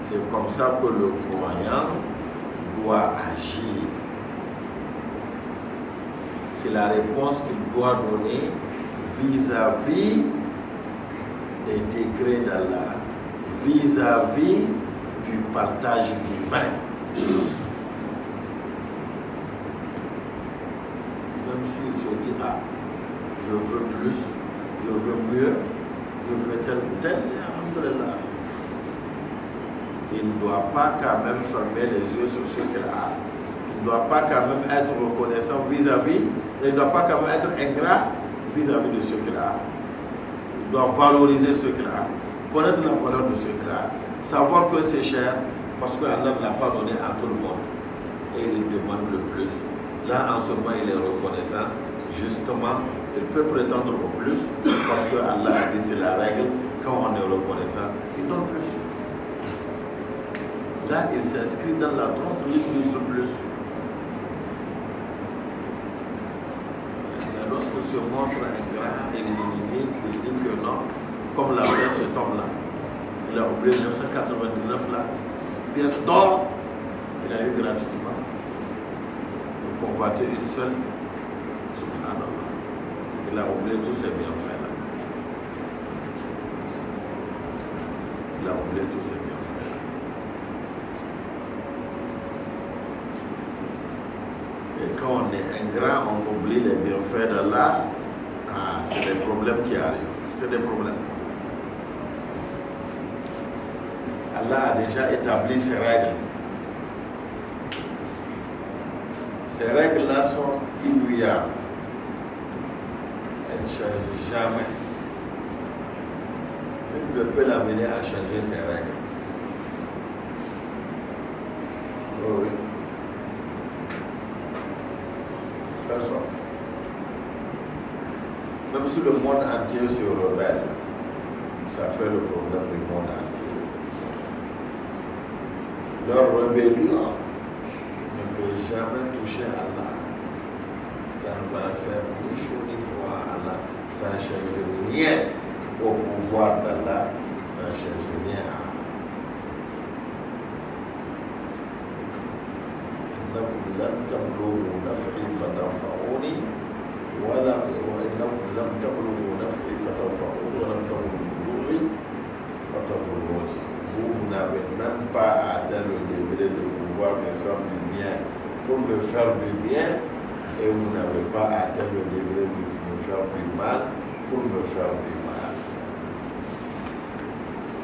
S1: C'est comme ça que le croyant doit agir. C'est la réponse qu'il doit donner vis-à-vis des décrets d'Allah, vis-à-vis du partage divin. Même s'il se dit, je veux plus, je veux mieux, je veux tel ou tel, alhamdulillah. il ne doit pas quand même fermer les yeux sur ce qu'il a. Il ne doit pas quand même être reconnaissant vis-à-vis, et il ne doit pas quand même être ingrat vis-à-vis de ce qu'il a. Il doit valoriser ce qu'il a, connaître la valeur de ce qu'il a, savoir que c'est cher, parce que Allah ne l'a pas donné à tout le monde. Et il demande le plus. Là, en ce moment, il est reconnaissant. Justement, il peut prétendre au plus, parce que Allah a dit c'est la règle. Quand on est reconnaissant, il donne plus. Là, il s'inscrit dans la droite ligne de ce plus. Mais lorsqu'il se montre ingrat, il minimise, il dit que non, comme l'a fait cet homme-là. Il a oublié 1999 là, pièce d'or qu'il a eu gratuitement. Pour convoiter une seule, subhanallah. Il a oublié tous ses bienfaits là. Il a oublié tous ses bienfaits là. Et quand on est ingrat, on oublie les bienfaits d'Allah. Ah, c'est des problèmes qui arrivent. C'est des problèmes. Allah a déjà établi ses règles. Ces règles-là sont immuables. Elles ne changent jamais. Nul ne peut l'amener à changer ses règles. Oh oui. Personne. Même si le monde entier se rebelle, ça fait le problème du monde entier. Leur rébellion ne peut jamais toucher Allah. Ça ne va faire ni chaud ni froid à Allah. Ça ne change rien au pouvoir d'Allah. Ça ne change rien à Allah. إنكم لن تبلغوا نفعي فتنفعوني وإنكم لم تبلغوا نفعي فتنفعوني ولم تبلغوا ضري فتضروني. Vous n'avez même pas atteint le degré de pouvoir me faire du bien pour me faire du bien, et vous n'avez pas atteint le degré de me faire du mal pour me faire du mal.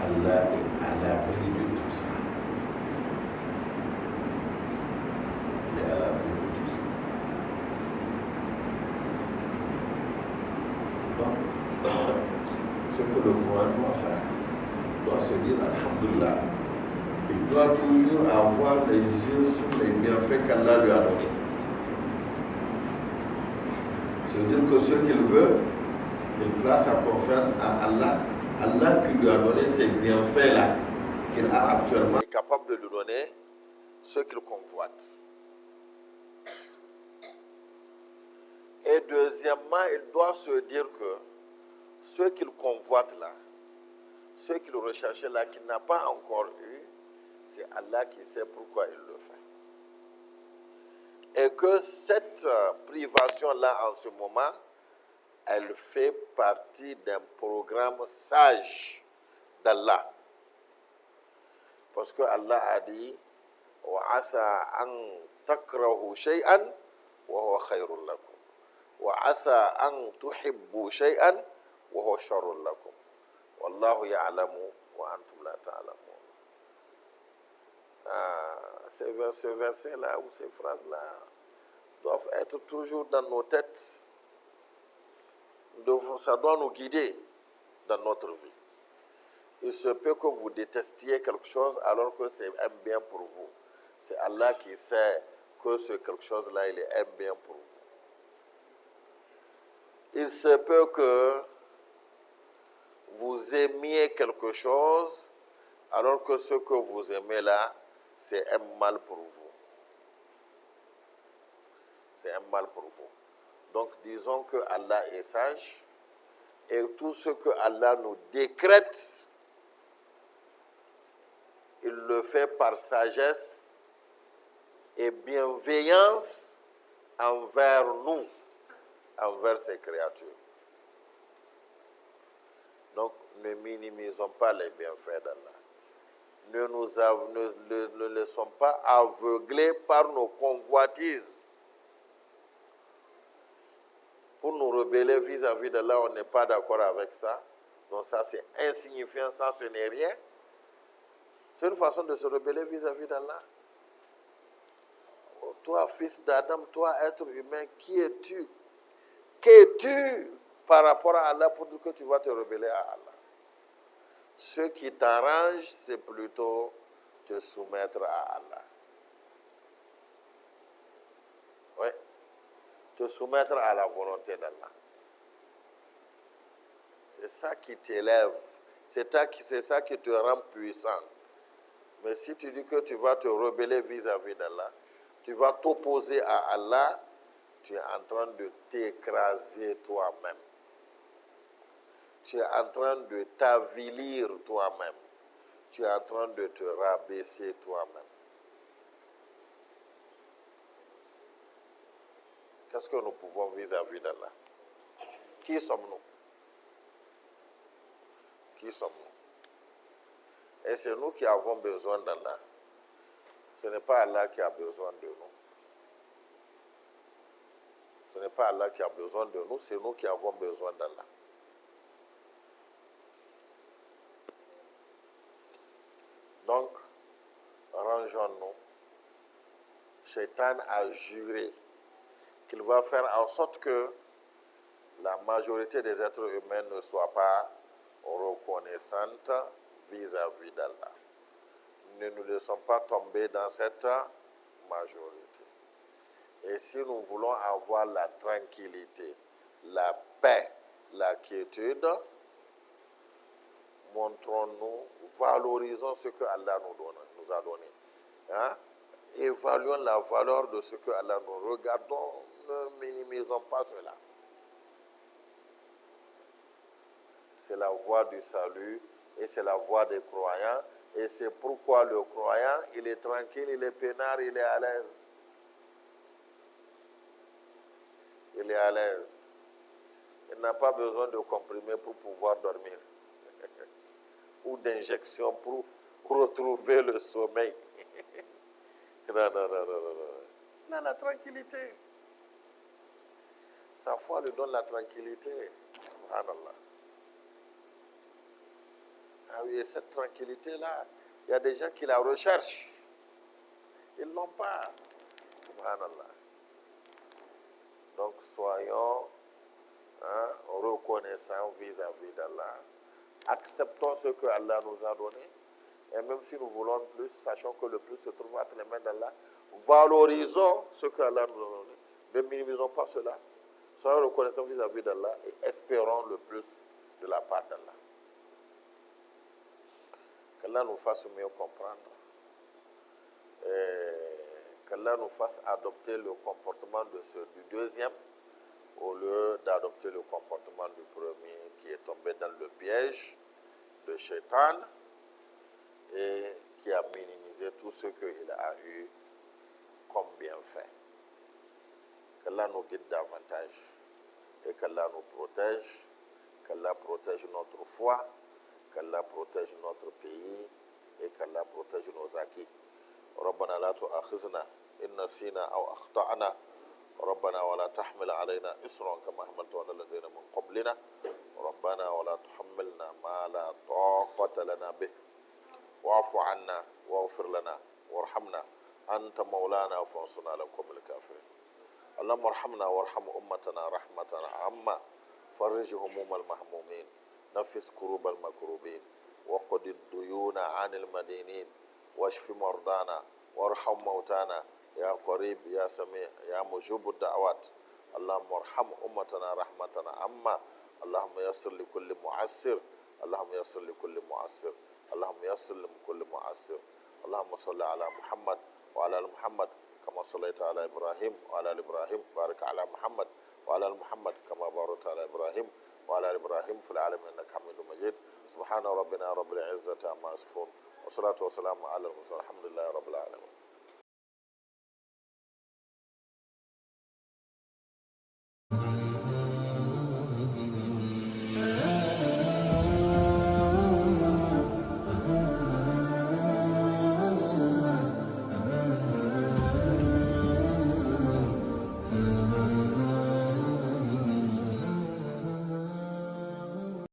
S1: Allah est à l'abri de tout ça. Il est à l'abri de tout ça. Donc, ce que le Coran doit faire, doit se dire Alhamdulillah. Il doit toujours avoir les yeux sur les bienfaits qu'Allah lui a donnés. C'est-à-dire que ce qu'il veut, il place sa confiance à Allah. Allah qui lui a donné ces bienfaits-là, qu'il a actuellement, est capable de lui donner ce qu'il convoite. Et deuxièmement, il doit se dire que ce qu'il convoite là, ce qu'il recherchait là, qu'il n'a pas encore eu, c'est Allah qui sait pourquoi il le fait. Et que cette privation-là, en ce moment, elle fait partie d'un programme sage d'Allah. Parce que Allah a dit وَعَسَىٰ أَن تَكْرَهُ شَيْئًا وَهُوَ خَيْرٌ لَكُمْ وَعَسَىٰ أَن تُحِبُّوا شَيْئًا وَهُوَ شَرٌ لَكُمْ Wallahu ya'lamu wa antum la ta'lamun. Ce verset-là ou ces phrases-là doivent être toujours dans nos têtes. Ça doit nous guider dans notre vie. Il se peut que vous détestiez quelque chose alors que c'est un bien pour vous. C'est Allah qui sait que ce quelque chose-là, il est un bien pour vous. Il se peut que vous aimiez quelque chose, alors que ce que vous aimez là, c'est un mal pour vous. C'est un mal pour vous. Donc, disons que Allah est sage, et tout ce que Allah nous décrète, il le fait par sagesse et bienveillance envers nous, envers ses créatures. Donc, ne minimisons pas les bienfaits d'Allah. Ne laissons pas aveugler par nos convoitises. Pour nous rebeller vis-à-vis d'Allah, on n'est pas d'accord avec ça. Donc ça, c'est insignifiant, ça, ce n'est rien. C'est une façon de se rebeller vis-à-vis d'Allah. Oh, toi, fils d'Adam, toi, être humain, qui es-tu? Qu'es-tu par rapport à Allah pour dire que tu vas te rebeller à Allah? Ce qui t'arrange, c'est plutôt te soumettre à Allah. Oui, te soumettre à la volonté d'Allah. C'est ça qui t'élève. C'est ça qui te rend puissant. Mais si tu dis que tu vas te rebeller vis-à-vis d'Allah, tu vas t'opposer à Allah, tu es en train de t'écraser toi-même. Tu es en train de t'avilir toi-même. Tu es en train de te rabaisser toi-même. Qu'est-ce que nous pouvons vis-à-vis d'Allah? Qui sommes-nous? Qui sommes-nous? Et c'est nous qui avons besoin d'Allah. Ce n'est pas Allah qui a besoin de nous. Ce n'est pas Allah qui a besoin de nous, c'est nous qui avons besoin d'Allah. Donc, rangeons-nous. Shaitan a juré qu'il va faire en sorte que la majorité des êtres humains ne soient pas reconnaissantes vis-à-vis d'Allah. Ne nous laissons pas tomber dans cette majorité. Et si nous voulons avoir la tranquillité, la paix, la quiétude, montrons-nous, valorisons ce que Allah nous a donné. Hein? Évaluons la valeur de ce que Allah nous regardons, ne minimisons pas cela. C'est la voie du salut et c'est la voie des croyants. Et c'est pourquoi le croyant, il est tranquille, il est peinard, il est à l'aise. Il est à l'aise. Il n'a pas besoin de comprimés pour pouvoir dormir. Ou d'injections pour retrouver le sommeil. Non. Il a la tranquillité. Sa foi lui donne la tranquillité. Subhanallah. Ah oui, et cette tranquillité-là, il y a des gens qui la recherchent. Ils ne l'ont pas. Subhanallah. Donc, soyons reconnaissants vis-à-vis d'Allah. Acceptons ce que Allah nous a donné. Et même si nous voulons plus, sachons que le plus se trouve entre les mains d'Allah. Valorisons ce que Allah nous a donné. Ne minimisons pas cela. Soyons reconnaissants vis-à-vis d'Allah et espérons le plus de la part d'Allah. Qu'Allah nous fasse mieux comprendre. Qu'Allah nous fasse adopter le comportement du deuxième au lieu d'adopter le comportement du premier qui est tombé dans le piège de Shaitan et qui a minimisé tout ce qu'il a eu comme bienfait. Qu'Allah nous guide davantage et qu'Allah nous protège, qu'Allah protège notre foi, qu'Allah protège notre pays et qu'Allah protège nos acquis. ربنا لا تؤاخذنا إن نسينا أو أخطأنا ربنا ولا تحمل علينا إصرا كما حملت على الذين من قبلنا ربنا ولا تحملنا ما لا طاقة لنا به واعف عنا واغفر لنا وارحمنا أنت مولانا فانصرنا على القوم الكافرين اللهم ارحمنا وارحم أمتنا رحمة عامة فرج هموم المهمومين نفس كروب المكروبين وقض الديون عن المدينين واشف مرضانا وارحم موتانا يا قريب يا سميع يا مجيب الدعوات اللهم ارحم أمتنا رحمة عامة اللهم يسر لكل معسر اللهم يسر لكل معسر اللهم يسر لكل معسر اللهم صل على محمد وعلى آل محمد كما صليت على إبراهيم وعلى آل إبراهيم بارك على محمد وعلى آل محمد كما باركت على إبراهيم وعلى آل إبراهيم في العالمين إنك حميد مجيد سبحان ربنا رب العزة عما يصفون والصلاة والسلام على المرسلين الحمد لله رب العالمين.